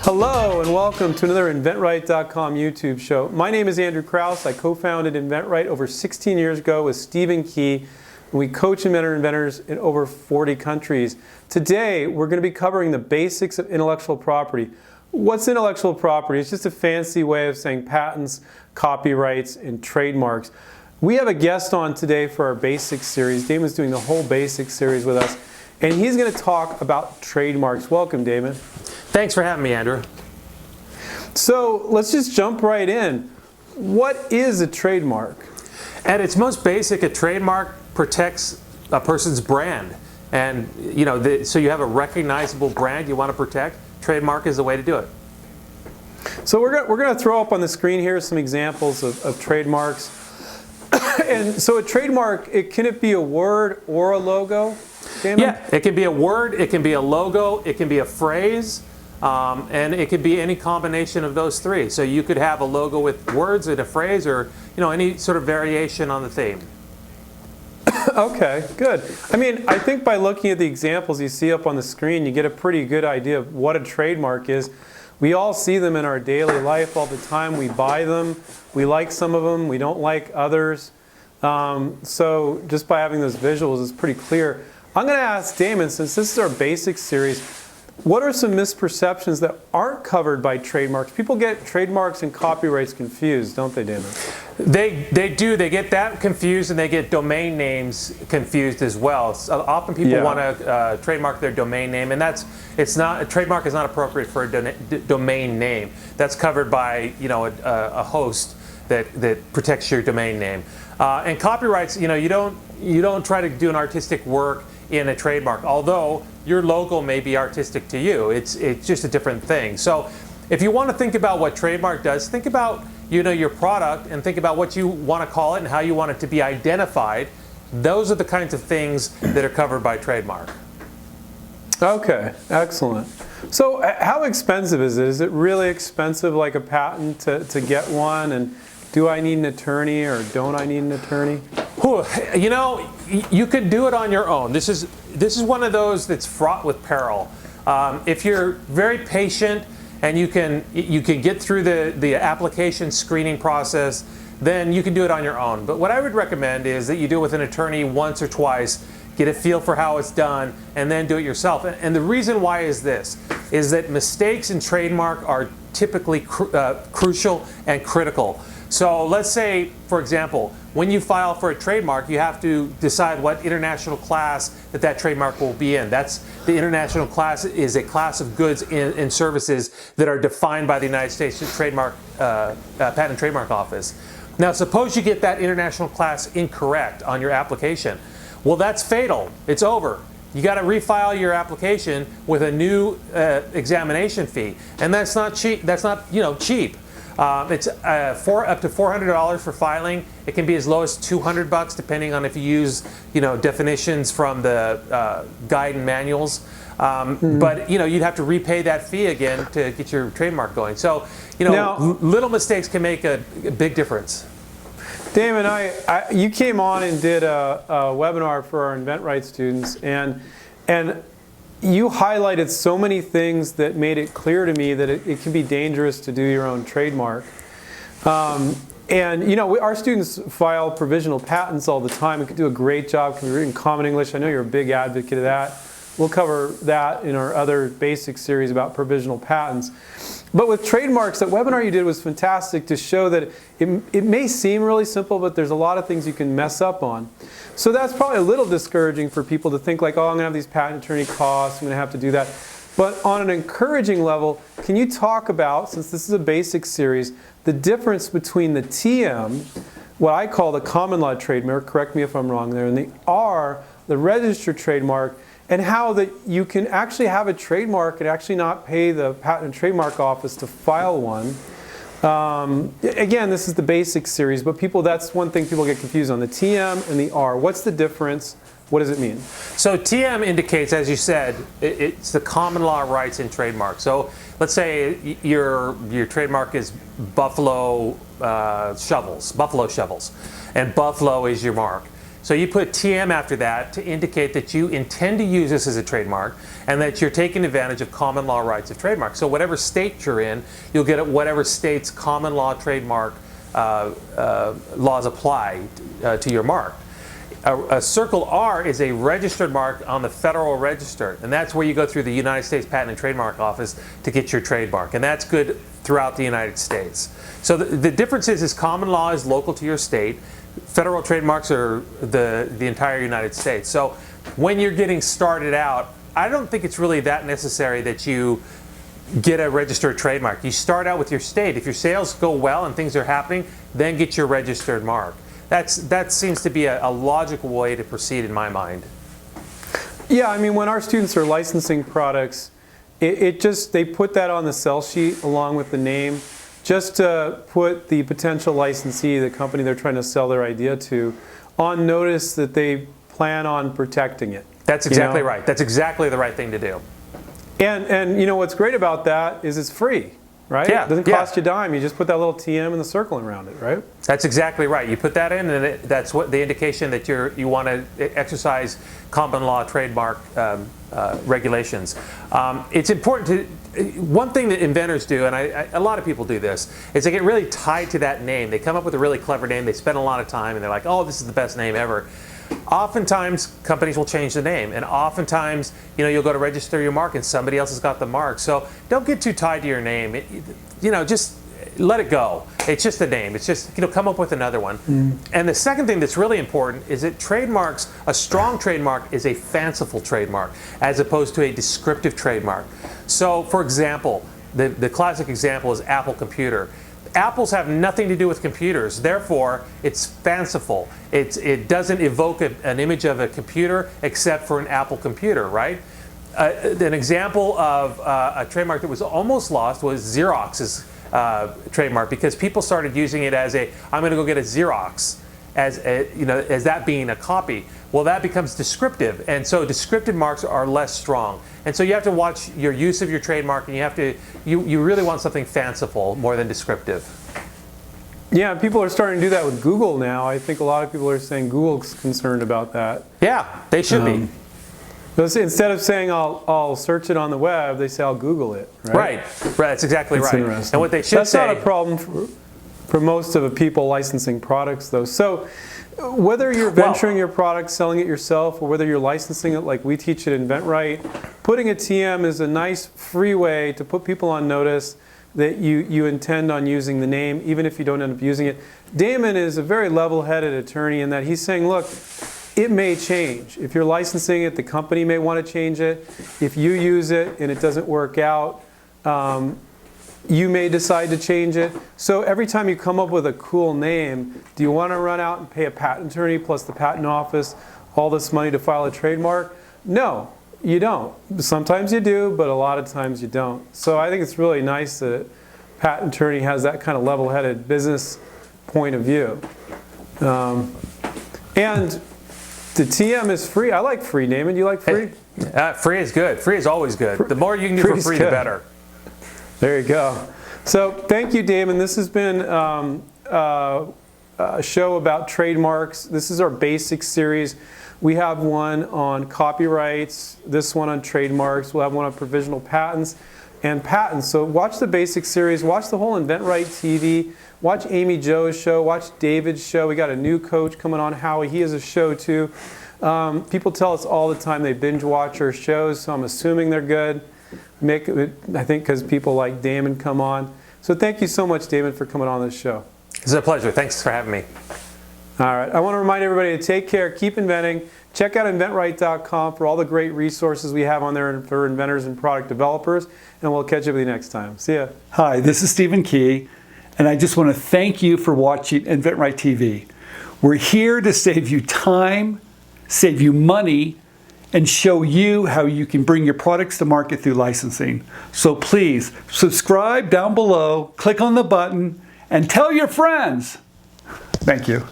Hello and welcome to another InventRight.com YouTube show. My name is Andrew Krauss. I co-founded InventRight over 16 years ago with Damon Kali, and we coach inventors in over 40 countries. Today we're going to be covering the basics of intellectual property. What's intellectual property? It's just a fancy way of saying patents, copyrights, and trademarks. We have a guest on today for our basics series. Damon's doing the whole basics series with us, and he's going to talk about trademarks. Welcome, Damon. Thanks for having me, Andrew. So let's just jump right in. What is a trademark? At its most basic, a trademark protects a person's brand. And so you have a recognizable brand you want to protect. Trademark is the way to do it. So we're going to throw up on the screen here some examples of trademarks. And so a trademark, can it be a word or a logo, Damon? Yeah, it can be a word, it can be a logo, it can be a phrase. And it could be any combination of those three. So you could have a logo with words and a phrase, or any sort of variation on the theme. Okay, good. I think by looking at the examples you see up on the screen, you get a pretty good idea of what a trademark is. We all see them in our daily life all the time. We buy them. We like some of them. We don't like others. So just by having those visuals, it's pretty clear. I'm going to ask Damon, since this is our basics series, what are some misperceptions that aren't covered by trademarks? People get trademarks and copyrights confused, don't they, Damon? They do. They get that confused, and they get domain names confused as well. So often people want to trademark their domain name, and a trademark is not appropriate for a domain name. That's covered by a host that protects your domain name. And copyrights, you don't try to do an artistic work in a trademark, although your logo may be artistic to you. It's just a different thing. So if you want to think about what trademark does, think about your product and think about what you want to call it and how you want it to be identified. Those are the kinds of things that are covered by trademark. Okay, excellent. So how expensive is it? Is it really expensive, like a patent, to get one? And do I need an attorney or don't I need an attorney? You could do it on your own. This is one of those that's fraught with peril. If you're very patient and you can get through the application screening process, then you can do it on your own. But what I would recommend is that you do it with an attorney once or twice, get a feel for how it's done, and then do it yourself. And the reason why is this, is that mistakes in trademark are typically crucial and critical. So let's say, for example, when you file for a trademark, you have to decide what international class that trademark will be in. The international class is a class of goods and services that are defined by the United States Patent and Trademark Office. Now, suppose you get that international class incorrect on your application. Well, that's fatal. It's over. You got to refile your application with a new examination fee, and that's not cheap. That's not cheap. It's up to $400 for filing. It can be as low as $200 depending on if you use definitions from the guide and manuals. But you'd have to repay that fee again to get your trademark going. So now, little mistakes can make a big difference. Damon, you came on and did a webinar for our InventRight students, and you highlighted so many things that made it clear to me that it can be dangerous to do your own trademark. Our students file provisional patents all the time. We can do a great job, can be written in common English. I know you're a big advocate of that. We'll cover that in our other basic series about provisional patents. But with trademarks, that webinar you did was fantastic to show that it may seem really simple, but there's a lot of things you can mess up on. So that's probably a little discouraging for people to think like, oh, I'm going to have these patent attorney costs, I'm going to have to do that. But on an encouraging level, can you talk about, since this is a basic series, the difference between the TM, what I call the common law trademark, correct me if I'm wrong there, and the R, the registered trademark, and how that you can actually have a trademark and actually not pay the Patent and Trademark Office to file one. Again, this is the basic series, but that's one thing people get confused on, the TM and the R. What's the difference? What does it mean? So TM indicates, as you said, it's the common law rights in trademark. So let's say your trademark is buffalo shovels, and buffalo is your mark. So you put TM after that to indicate that you intend to use this as a trademark and that you're taking advantage of common law rights of trademark. So whatever state you're in, you'll get whatever state's common law trademark laws apply to your mark. A circle R is a registered mark on the Federal Register, and that's where you go through the United States Patent and Trademark Office to get your trademark, and that's good throughout the United States. So the difference is common law is local to your state. Federal trademarks are the entire United States. So when you're getting started out, I don't think it's really that necessary that you get a registered trademark. You start out with your state. If your sales go well and things are happening, then get your registered mark. That seems to be a logical way to proceed in my mind. Yeah, I mean, when our students are licensing products, they put that on the sell sheet along with the name, just to put the potential licensee, the company they're trying to sell their idea to, on notice that they plan on protecting it. That's exactly right. That's exactly the right thing to do. And you know what's great about that is it's free, right? Yeah, it doesn't cost you a dime. You just put that little TM in the circle around it, right? That's exactly right. You put that in, and that's what the indication that you want to exercise common law trademark regulations. It's important to. One thing that inventors do, and a lot of people do this, is they get really tied to that name. They come up with a really clever name. They spend a lot of time, and they're like, "Oh, this is the best name ever." Oftentimes, companies will change the name, and oftentimes, you'll go to register your mark, and somebody else has got the mark. So don't get too tied to your name. Just let it go. It's just a name. It's just come up with another one. And the second thing that's really important is that trademarks, a strong trademark is a fanciful trademark as opposed to a descriptive trademark. So, for example, the classic example is Apple Computer. Apples have nothing to do with computers, therefore it's fanciful. It doesn't evoke an image of a computer except for an Apple computer, right? An example of a trademark that was almost lost was Xerox's trademark, because people started using it as I'm going to go get a Xerox, as that being a copy. Well, that becomes descriptive, and so descriptive marks are less strong. And so you have to watch your use of your trademark, and you really want something fanciful more than descriptive. Yeah, people are starting to do that with Google now. I think a lot of people are saying Google's concerned about that. Yeah, they should be. Instead of saying I'll search it on the web, they say I'll Google it. Right. That's exactly right. And what they should say. That's not a problem for most of the people licensing products, though. So whether you're venturing your product, selling it yourself, or whether you're licensing it like we teach at InventRight, putting a TM is a nice free way to put people on notice that you intend on using the name, even if you don't end up using it. Damon is a very level-headed attorney in that he's saying, look, it may change. If you're licensing it, the company may want to change it. If you use it and it doesn't work out, you may decide to change it. So every time you come up with a cool name, do you want to run out and pay a patent attorney plus the patent office all this money to file a trademark? No, you don't. Sometimes you do, but a lot of times you don't. So I think it's really nice that a patent attorney has that kind of level-headed business point of view. And the TM is free. I like free. Damon, do you like free? Free is good. Free is always good. The more you can do for free, the better. There you go. So thank you, Damon. This has been a show about trademarks. This is our basic series. We have one on copyrights, this one on trademarks. We'll have one on provisional patents and patents. So watch the basic series. Watch the whole InventRight TV. Watch Amy Jo's show. Watch David's show. We got a new coach coming on, Howie. He has a show too. People tell us all the time they binge watch our shows, so I'm assuming they're good. I think because people like Damon come on. So thank you so much, Damon, for coming on this show. It's a pleasure. Thanks for having me. All right. I want to remind everybody to take care, keep inventing. Check out inventright.com for all the great resources we have on there for inventors and product developers. And we'll catch up with you next time. See ya. Hi, this is Stephen Key, and I just want to thank you for watching InventRight TV. We're here to save you time, save you money, and show you how you can bring your products to market through licensing. So please subscribe down below, click on the button, and tell your friends. Thank you.